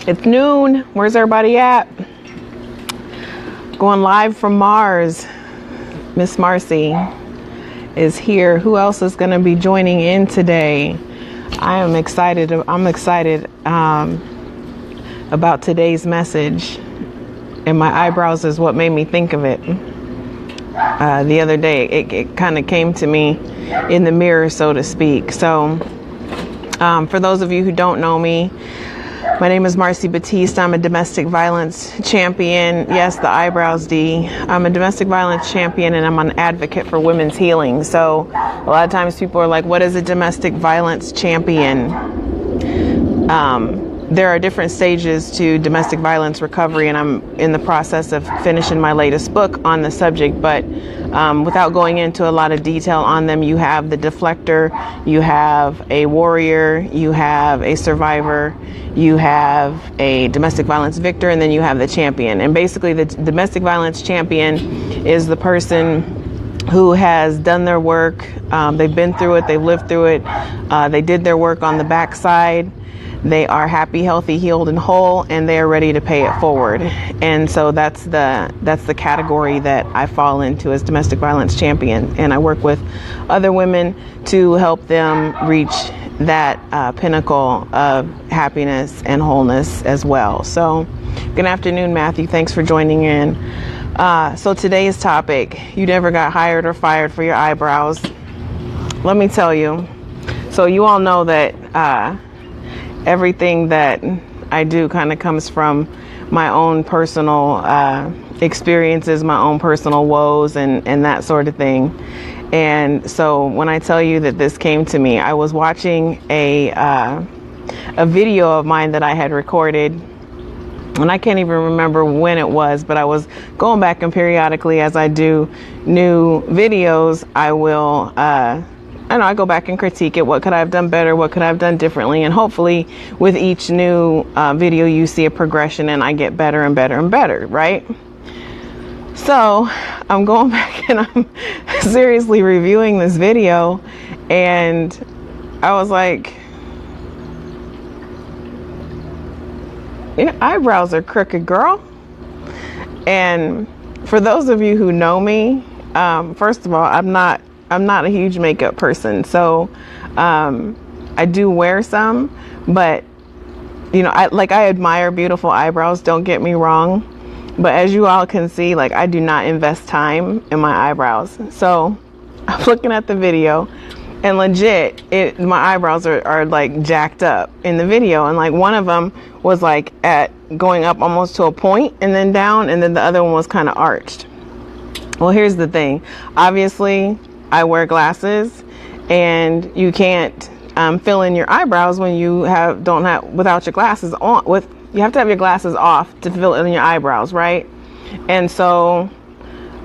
It's noon. Where's everybody at? Going live from Mars. Miss Marcy is here. Who else is going to be joining in today? I'm excited about today's message. And my eyebrows is what made me think of it. The other day, it kind of came to me in the mirror, so to speak. So for those of you who don't know me, my name is Marcy Batiste. I'm a domestic violence champion. Yes, the eyebrows, D. I'm a domestic violence champion, and I'm an advocate for women's healing. So a lot of times people are like, what is a domestic violence champion? There are different stages to domestic violence recovery, and I'm in the process of finishing my latest book on the subject. But without going into a lot of detail on them, you have the deflector, you have a warrior, you have a survivor, you have a domestic violence victor, and then you have the champion. And basically the domestic violence champion is the person who has done their work. They've been through it, they've lived through it, they did their work on the backside. They are happy, healthy, healed, and whole, and they are ready to pay it forward. And so that's the category that I fall into as domestic violence champion. And I work with other women to help them reach that pinnacle of happiness and wholeness as well. So good afternoon, Matthew. Thanks for joining in. So today's topic, you never got hired or fired for your eyebrows. Let me tell you. So you all know that everything that I do kind of comes from my own personal experiences, my own personal woes, and that sort of thing. And so when I tell you that this came to me, I was watching a video of mine that I had recorded, and I can't even remember when it was, but I was going back, and periodically as I do new videos, I go back and critique it. What could I have done better? What could I have done differently? And hopefully with each new video, you see a progression and I get better and better and better, right? So I'm going back and I'm seriously reviewing this video, and I was like, your eyebrows are crooked, girl. And for those of you who know me, first of all, I'm not a huge makeup person, so I do wear some, but I admire beautiful eyebrows, don't get me wrong, but as you all can see, like, I do not invest time in my eyebrows. So I'm looking at the video, and legit, my eyebrows are like jacked up in the video, and like one of them was like at going up almost to a point and then down, and then the other one was kind of arched. Well, here's the thing. Obviously, I wear glasses, and you can't fill in your eyebrows when you without your glasses on. You have to have your glasses off to fill in your eyebrows, right? And so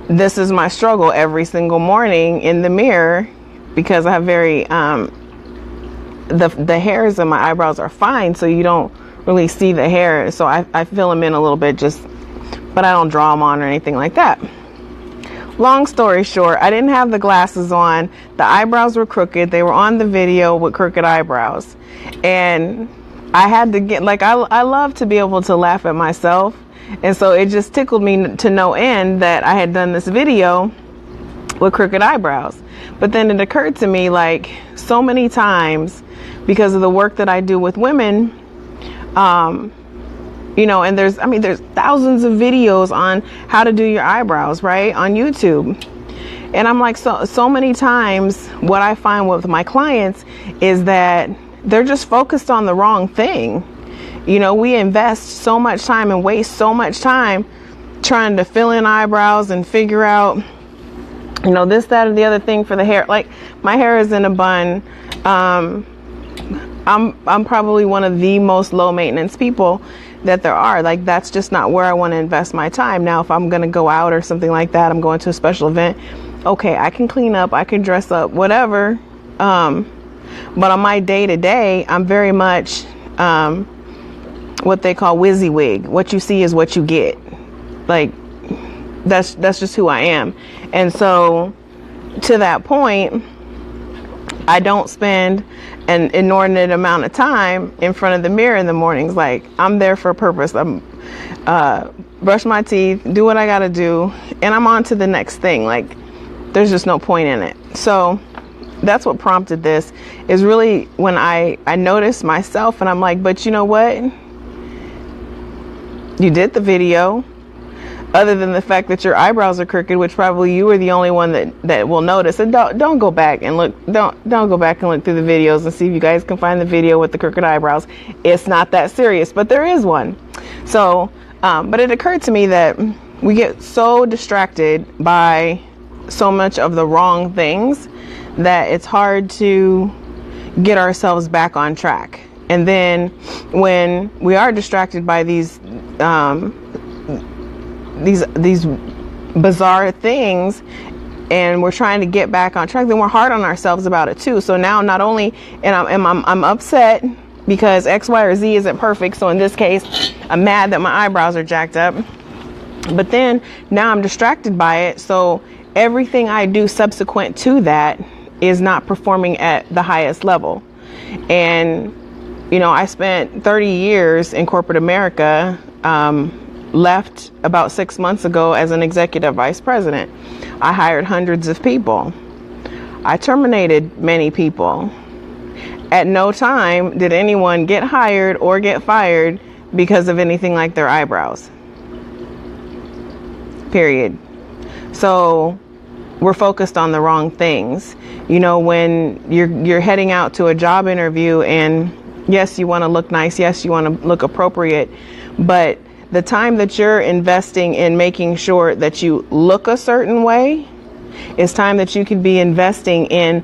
this is my struggle every single morning in the mirror, because I have very the hairs in my eyebrows are fine, so you don't really see the hair. So I fill them in a little bit, but I don't draw them on or anything like that. Long story short, I didn't have the glasses on. The eyebrows were crooked. They were on the video with crooked eyebrows. And I had to get, like, I love to be able to laugh at myself. And so it just tickled me to no end that I had done this video with crooked eyebrows. But then it occurred to me, like, so many times, because of the work that I do with women, and there's thousands of videos on how to do your eyebrows, right, on YouTube. And I'm like, so many times what I find with my clients is that they're just focused on the wrong thing. We invest so much time and waste so much time trying to fill in eyebrows and figure out, this, that, or the other thing for the hair. Like, my hair is in a bun. I'm probably one of the most low maintenance people that there are. Like, that's just not where I want to invest my time. Now, if I'm going to go out or something like that, I'm going to a special event, okay, I can clean up, I can dress up, whatever. But on my day to day, I'm very much what they call WYSIWYG. What you see is what you get. Like, that's just who I am. And so to that point, I don't spend an inordinate amount of time in front of the mirror in the mornings. Like, I'm there for a purpose. I'm brush my teeth, do what I gotta do, and I'm on to the next thing. Like, there's just no point in it. So that's what prompted this, is really when I noticed myself, and I'm like, but you know what? You did the video. Other than the fact that your eyebrows are crooked, which probably you were the only one that will notice. And don't go back and look. Don't go back and look through the videos and see if you guys can find the video with the crooked eyebrows. It's not that serious, but there is one. So, but it occurred to me that we get so distracted by so much of the wrong things that it's hard to get ourselves back on track. And then when we are distracted by these bizarre things, and we're trying to get back on track, then we're hard on ourselves about it too. So now not only I'm upset because X, Y, or Z isn't perfect. So in this case, I'm mad that my eyebrows are jacked up. But then now I'm distracted by it. So everything I do subsequent to that is not performing at the highest level. And, you know, I spent 30 years in corporate America, left about 6 months ago as an executive vice president. I hired hundreds of people. I terminated many people. At no time did anyone get hired or get fired because of anything like their eyebrows. Period. So we're focused on the wrong things. You know, when you're heading out to a job interview, and yes, you want to look nice, yes, you want to look appropriate, but the time that you're investing in making sure that you look a certain way is time that you could be investing in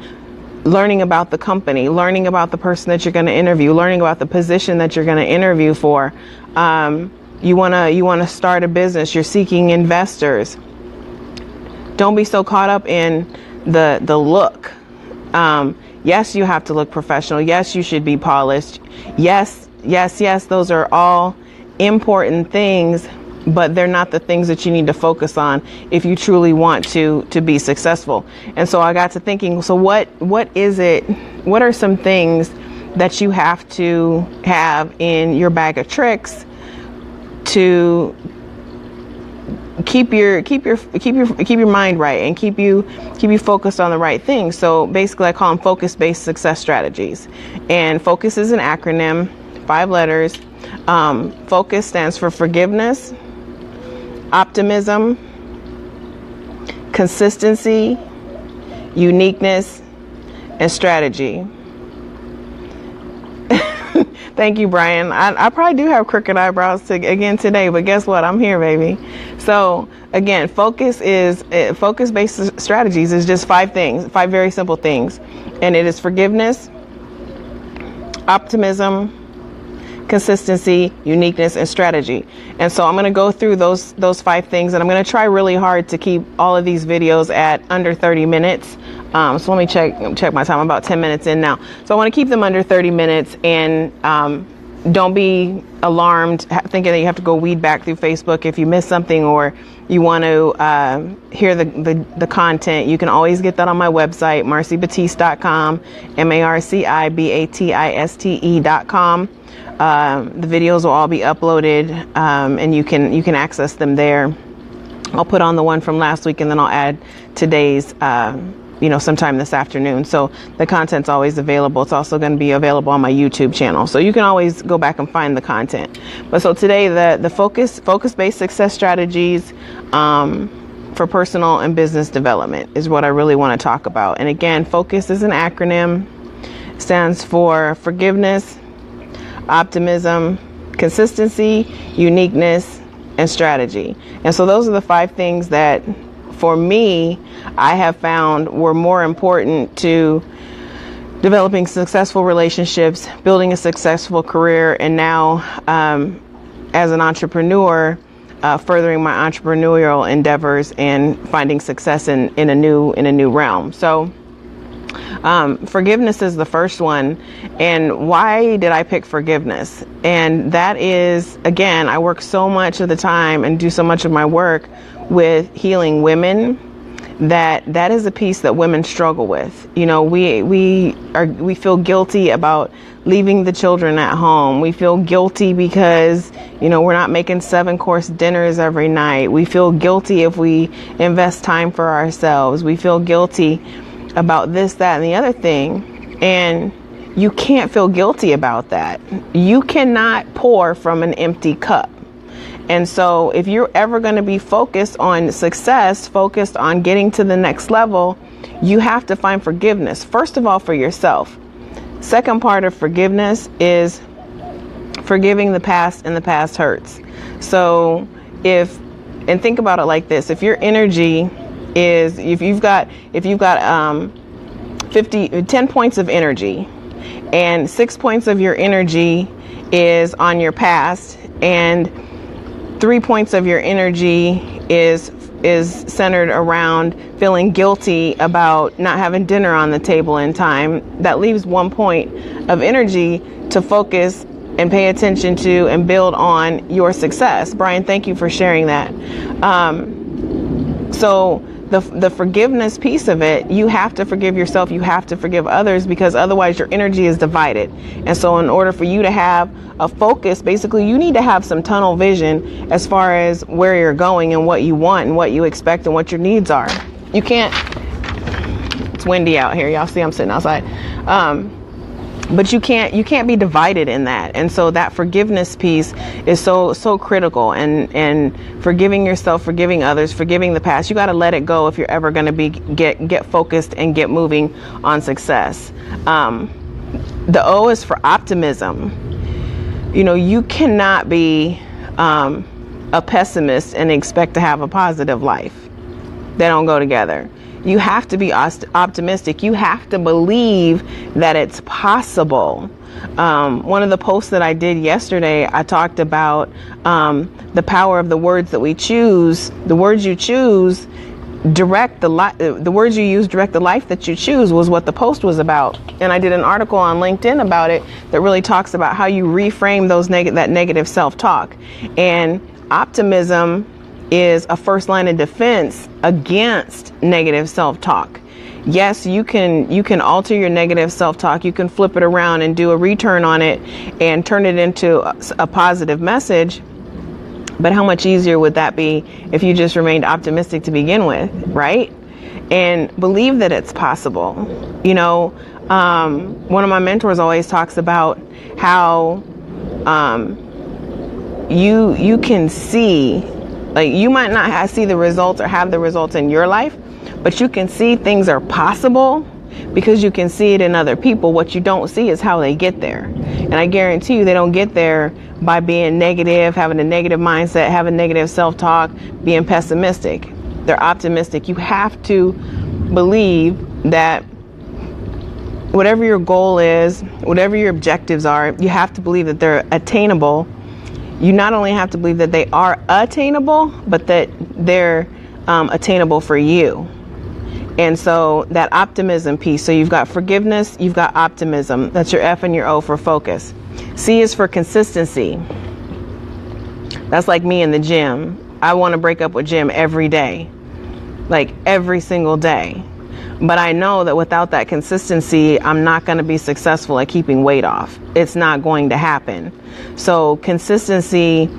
learning about the company, learning about the person that you're going to interview, learning about the position that you're going to interview for. You want to start a business, you're seeking investors. Don't be so caught up in the look. Yes, you have to look professional. Yes, you should be polished. Yes, those are all important things, but they're not the things that you need to focus on if you truly want to be successful. And so I got to thinking, so what is it? What are some things that you have to have in your bag of tricks to keep your mind right and keep you focused on the right things? So basically, I call them focus-based success strategies. And focus is an acronym, 5 letters. Focus stands for forgiveness, optimism, consistency, uniqueness, and strategy. Thank you, Brian. I probably do have crooked eyebrows again today, but guess what? I'm here, baby. So again, focus-based strategies is just 5 things, 5 very simple things. And it is forgiveness, optimism, consistency, uniqueness, and strategy. And so I'm going to go through those 5 things, and I'm going to try really hard to keep all of these videos at under 30 minutes. So let me check my time. I'm about 10 minutes in now. So I want to keep them under 30 minutes, and don't be alarmed thinking that you have to go weed back through Facebook if you miss something or you want to hear the content. You can always get that on my website, marcybatiste.com, marcibatiste.com. The videos will all be uploaded, and you can access them there. I'll put on the one from last week, and then I'll add today's sometime this afternoon. So the content's always available. It's also going to be available on my YouTube channel. So you can always go back and find the content. But so today, the focus-based success strategies for personal and business development is what I really want to talk about. And again, focus is an acronym. It stands for forgiveness, optimism, consistency, uniqueness, and strategy. And so those are the 5 things that, for me, I have found were more important to developing successful relationships, building a successful career, and now as an entrepreneur, furthering my entrepreneurial endeavors and finding success in a new realm. So forgiveness is the first one. And why did I pick forgiveness? And that is, again, I work so much of the time and do so much of my work with healing women that is a piece that women struggle with. You know, we feel guilty about leaving the children at home. We feel guilty because, you know, we're not making 7-course dinners every night. We feel guilty if we invest time for ourselves. We feel guilty about this, that, and the other thing. And you can't feel guilty about that. You cannot pour from an empty cup. And so if you're ever going to be focused on success, focused on getting to the next level, you have to find forgiveness. First of all, for yourself. Second part of forgiveness is forgiving the past, and the past hurts. So and think about it like this. If your energy is, if you've got 10 points of energy, and 6 points of your energy is on your past, and 3 points of your energy is centered around feeling guilty about not having dinner on the table in time, that leaves 1 point of energy to focus and pay attention to and build on your success. Brian, thank you for sharing that. So the forgiveness piece of it, you have to forgive yourself, you have to forgive others, because otherwise your energy is divided. And so in order for you to have a focus, basically you need to have some tunnel vision as far as where you're going and what you want and what you expect and what your needs are. You can't, it's windy out here, y'all see I'm sitting outside. But you can't be divided in that. And so that forgiveness piece is so critical, and forgiving yourself, forgiving others, forgiving the past. You got to let it go if you're ever going to get focused and get moving on success. The O is for optimism. You know, you cannot be a pessimist and expect to have a positive life. They don't go together. You have to be optimistic. You have to believe that it's possible. One of the posts that I did yesterday, I talked about the power of the words that we choose. The words you choose direct the words you use direct the life that you choose, was what the post was about. And I did an article on LinkedIn about it that really talks about how you reframe that negative self-talk. And optimism is a first line of defense against negative self-talk. Yes, you can alter your negative self-talk. You can flip it around and do a return on it and turn it into a positive message. But how much easier would that be if you just remained optimistic to begin with, right? And believe that it's possible. You know, one of my mentors always talks about how you can see, like, you might not see the results or have the results in your life, but you can see things are possible because you can see it in other people. What you don't see is how they get there. And I guarantee you they don't get there by being negative, having a negative mindset, having negative self-talk, being pessimistic. They're optimistic. You have to believe that whatever your goal is, whatever your objectives are, you have to believe that they're attainable. You not only have to believe that they are attainable, but that they're attainable for you. And so that optimism piece. So you've got forgiveness, you've got optimism. That's your F and your O for focus. C is for consistency. That's like me in the gym. I want to break up with gym every day, like every single day. But I know that without that consistency, I'm not going to be successful at keeping weight off. It's not going to happen. So consistency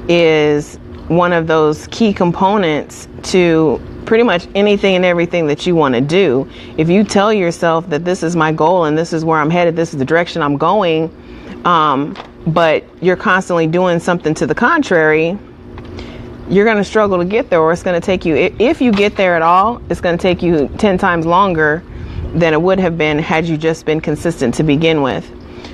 is one of those key components to pretty much anything and everything that you want to do. If you tell yourself that this is my goal and this is where I'm headed, this is the direction I'm going, but you're constantly doing something to the contrary, you're going to struggle to get there, or it's going to take you, if you get there at all, it's going to take you 10 times longer than it would have been had you just been consistent to begin with.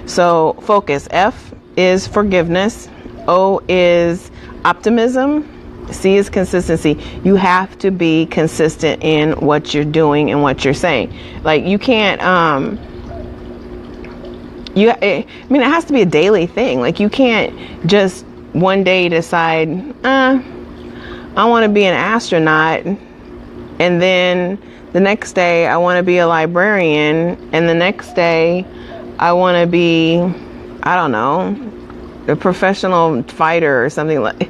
So focus. F is forgiveness. O is optimism. C is consistency. You have to be consistent in what you're doing and what you're saying. Like, you can't, it has to be a daily thing. Like, you can't just one day decide, I want to be an astronaut, and then the next day I want to be a librarian, and the next day I want to be, I don't know, a professional fighter or something. Like,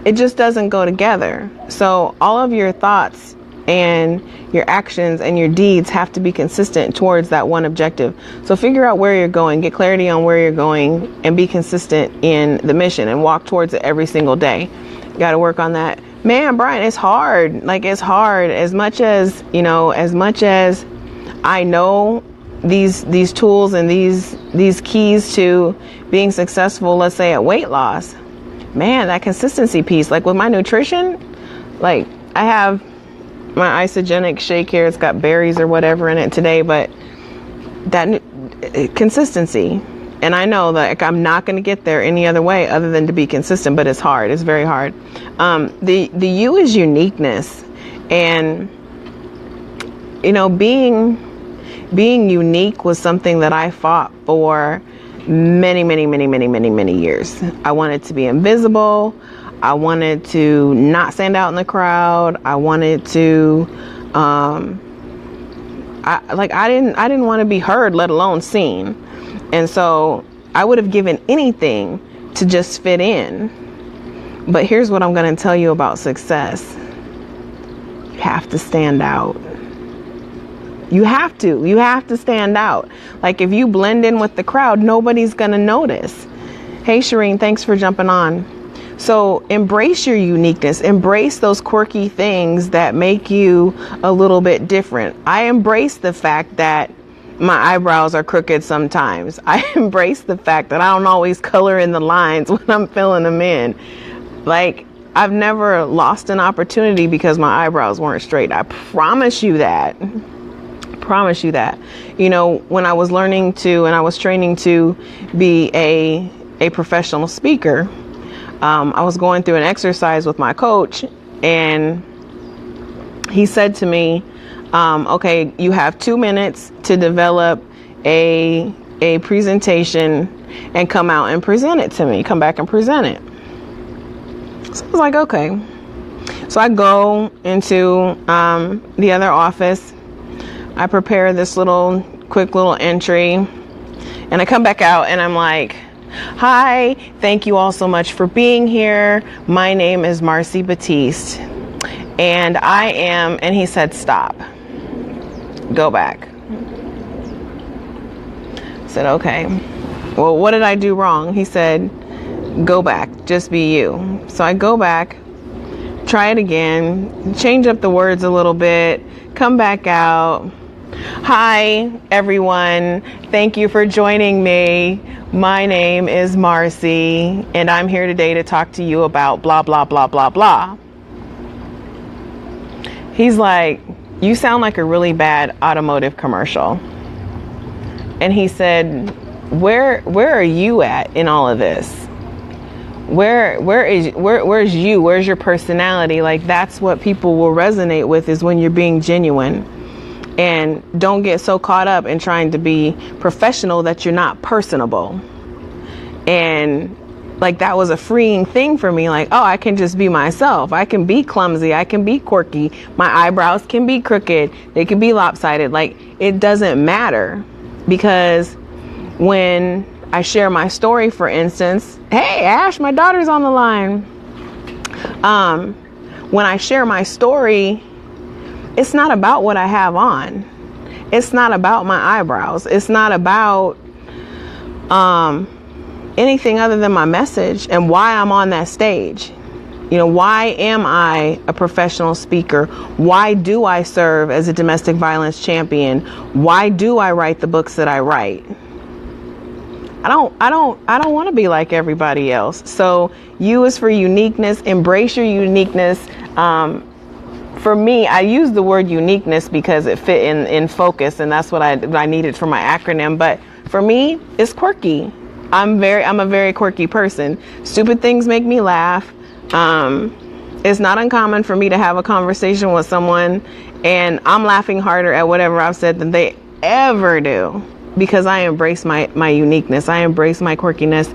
it just doesn't go together. So all of your thoughts and your actions and your deeds have to be consistent towards that one objective. So figure out where you're going, get clarity on where you're going, and be consistent in the mission and walk towards it every single day. You got to work on that. Man, Brian, it's hard. Like, it's hard. As much as I know these tools and these keys to being successful, let's say at weight loss, man, that consistency piece, like with my nutrition, like I have my isogenic shake here. It's got berries or whatever in it today, but that consistency. And I know that I'm not going to get there any other way other than to be consistent, but it's hard. It's very hard. The U is uniqueness, and being unique was something that I fought for many years. I wanted to be invisible. I wanted to not stand out in the crowd. I wanted to, I didn't want to be heard, let alone seen. And so I would have given anything to just fit in. But here's what I'm going to tell you about success. You have to stand out. You have to stand out. Like, if you blend in with the crowd, nobody's going to notice. Hey, Shireen, thanks for jumping on. So embrace your uniqueness. Embrace those quirky things that make you a little bit different. I embrace the fact that my eyebrows are crooked sometimes. I embrace the fact that I don't always color in the lines when I'm filling them in. Like, I've never lost an opportunity because my eyebrows weren't straight. I promise you that. When I was learning to, and I was training to be a professional speaker, I was going through an exercise with my coach, and he said to me, okay, you have 2 minutes to develop a presentation and come out and present it to me. Come back and present it. So I was like, okay. So I go into the other office. I prepare this quick little entry, and I come back out and I'm like, hi, thank you all so much for being here. My name is Marcy Batiste, and and he said, stop, go back. I said, okay, well, what did I do wrong? He said, go back, just be you. So I go back, try it again, change up the words a little bit, come back out. Hi, everyone. Thank you for joining me. My name is Marcy, and I'm here today to talk to you about blah, blah, blah, blah, blah. He's like, you sound like a really bad automotive commercial. And he said, where are you at in all of this? Where's you? Where's your personality? Like, that's what people will resonate with, is when you're being genuine. And don't get so caught up in trying to be professional that you're not personable. And like, that was a freeing thing for me. Like, oh, I can just be myself. I can be clumsy. I can be quirky. My eyebrows can be crooked. They can be lopsided. Like, it doesn't matter, because when I share my story, for instance, hey, Ash, my daughter's on the line. When I share my story, it's not about what I have on. It's not about my eyebrows. It's not about anything other than my message and why I'm on that stage. Why am I a professional speaker? Why do I serve as a domestic violence champion? Why do I write the books that I write? I don't want to be like everybody else. So U is for uniqueness. Embrace your uniqueness. For me, I use the word uniqueness because it fit in focus, and that's what I needed for my acronym. But for me, it's quirky. I'm a very quirky person. Stupid things make me laugh. It's not uncommon for me to have a conversation with someone and I'm laughing harder at whatever I've said than they ever do, because I embrace my uniqueness. I embrace my quirkiness.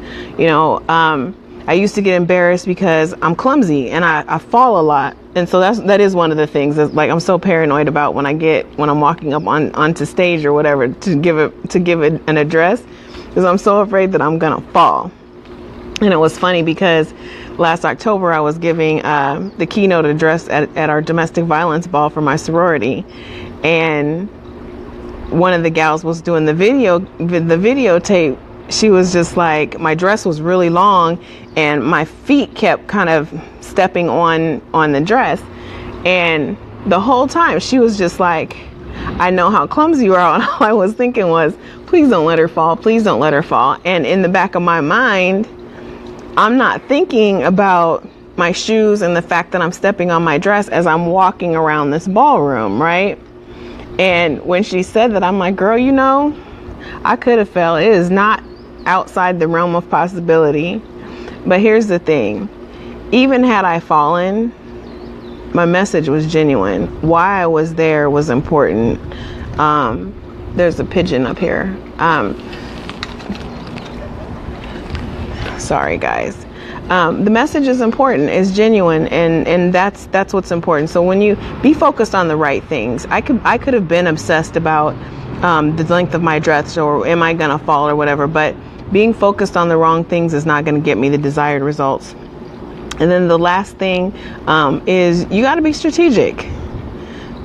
I used to get embarrassed because I'm clumsy and I fall a lot. And so that is one of the things that, like, I'm so paranoid about when I'm walking up onto stage or whatever to give an address, because I'm so afraid that I'm gonna fall. And it was funny because last October I was giving the keynote address at our domestic violence ball for my sorority, and one of the gals was doing the videotape. She was just like, my dress was really long and my feet kept kind of stepping on the dress, and the whole time she was just like, I know how clumsy you are. And all I was thinking was, please don't let her fall, please don't let her fall. And in the back of my mind, I'm not thinking about my shoes and the fact that I'm stepping on my dress as I'm walking around this ballroom, right? And when she said that, I'm like, girl, I could have fell. It is not outside the realm of possibility. But here's the thing. Even had I fallen, my message was genuine. Why I was there was important. There's a pigeon up here. Sorry, guys. The message is important, is genuine, and that's what's important. So when you be focused on the right things, I could have been obsessed about the length of my dress, or am I gonna fall, or whatever, but being focused on the wrong things is not gonna get me the desired results. And then the last thing is you got to be strategic.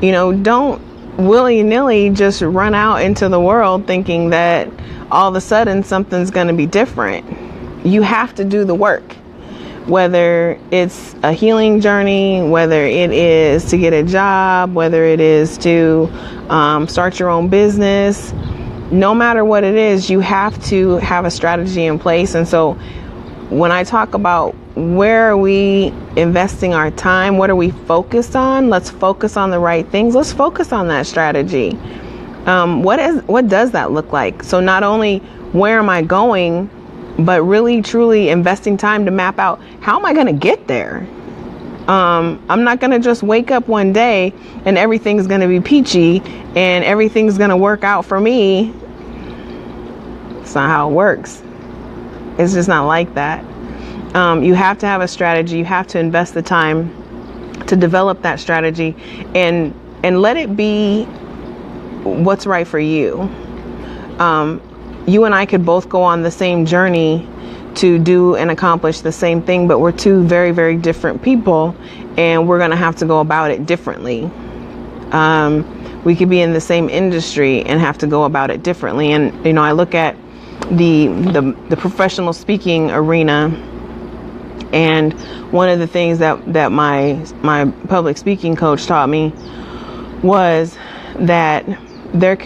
Don't willy-nilly just run out into the world thinking that all of a sudden something's going to be different. You have to do the work, whether it's a healing journey, whether it is to get a job, whether it is to start your own business. No matter what it is, you have to have a strategy in place. And so when I talk about where are we investing our time, what are we focused on, let's focus on the right things. Let's focus on that strategy. What does that look like? So not only where am I going, but really truly investing time to map out, how am I going to get there? I'm not going to just wake up one day and everything's going to be peachy and everything's going to work out for me. It's not how it works. It's just not like that. You have to have a strategy. You have to invest the time to develop that strategy and let it be what's right for you. You and I could both go on the same journey to do and accomplish the same thing, but we're two very, very different people, and we're going to have to go about it differently. We could be in the same industry and have to go about it differently. And, I look at the professional speaking arena, and one of the things that my public speaking coach taught me was that there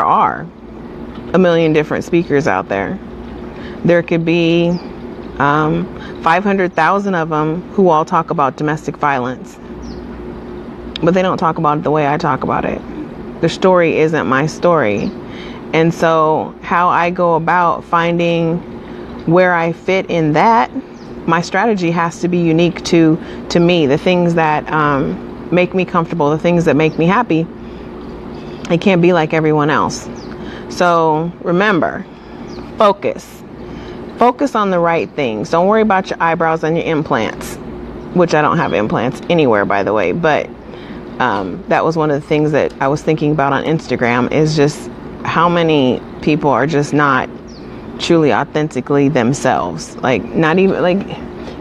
are a million different speakers out there. There could be 500,000 of them who all talk about domestic violence, but they don't talk about it the way I talk about it. The story isn't my story. And so how I go about finding where I fit in that, my strategy has to be unique to me. The things that make me comfortable, the things that make me happy, it can't be like everyone else. So remember, focus on the right things. Don't worry about your eyebrows and your implants, which I don't have implants anywhere, by the way. But that was one of the things that I was thinking about on Instagram, is just how many people are just not truly authentically themselves. Like, not even, like,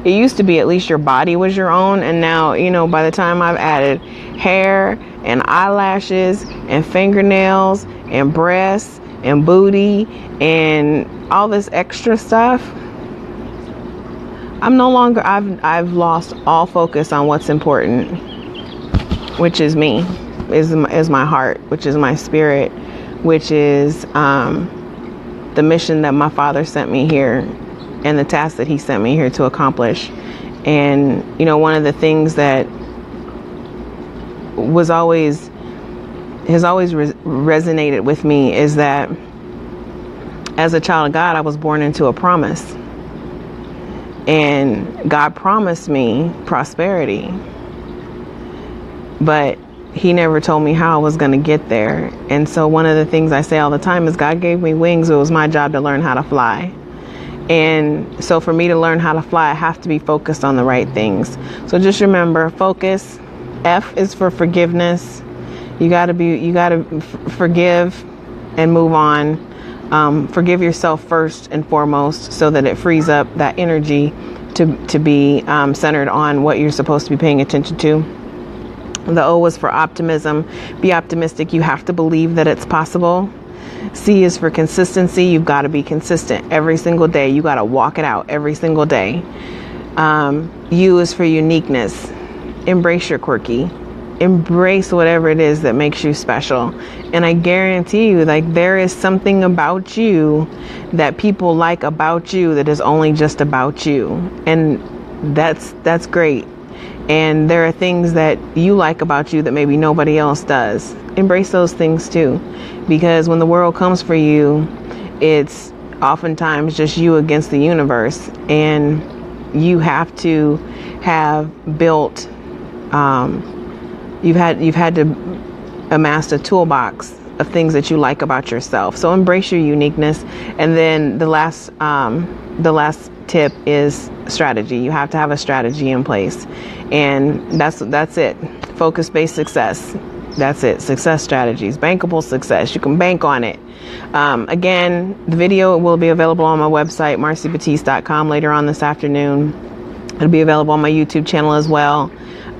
it used to be at least your body was your own, and now, by the time I've added hair and eyelashes and fingernails and breasts and booty and all this extra stuff, I've lost all focus on what's important, which is me, is my heart, which is my spirit, which is the mission that my Father sent me here and the task that he sent me here to accomplish. And, one of the things that has always resonated with me is that as a child of God, I was born into a promise. And God promised me prosperity, but he never told me how I was going to get there. And so one of the things I say all the time is, God gave me wings. It was my job to learn how to fly. And so for me to learn how to fly, I have to be focused on the right things. So just remember, focus. F is for forgiveness. You got to forgive and move on. Forgive yourself first and foremost so that it frees up that energy to be centered on what you're supposed to be paying attention to. The O was for optimism. Be optimistic. You have to believe that it's possible. C is for consistency. You've got to be consistent every single day. You got to walk it out every single day. U is for uniqueness. Embrace your quirky. Embrace whatever it is that makes you special. And I guarantee you, like, there is something about you that people like about you that is only just about you. And that's great. And there are things that you like about you that maybe nobody else does. Embrace those things too. Because when the world comes for you, it's oftentimes just you against the universe. And you have to have built, you've had to amass a toolbox of things that you like about yourself. So embrace your uniqueness. And then the last tip is strategy. You have to have a strategy in place. And that's it. Focus-based success. That's it. Success strategies. Bankable success. You can bank on it. Again, the video will be available on my website, marcybatiste.com, later on this afternoon. It'll be available on my YouTube channel as well.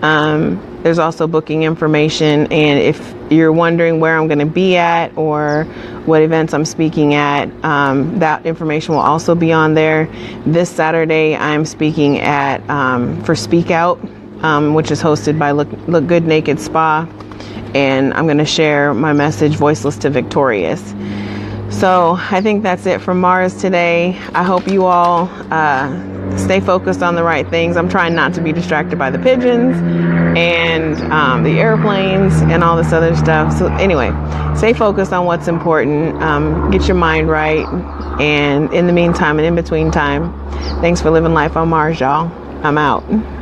There's also booking information. And if you're wondering where I'm going to be at or what events I'm speaking at, that information will also be on there. This Saturday, I'm speaking at for Speak Out, which is hosted by Look Good Naked Spa. And I'm going to share my message, Voiceless to Victorious. So I think that's it from Mars today. I hope you all stay focused on the right things. I'm trying not to be distracted by the pigeons and the airplanes and all this other stuff. So anyway, stay focused on what's important. Get your mind right. And in the meantime and in between time, thanks for living life on Mars, y'all. I'm out.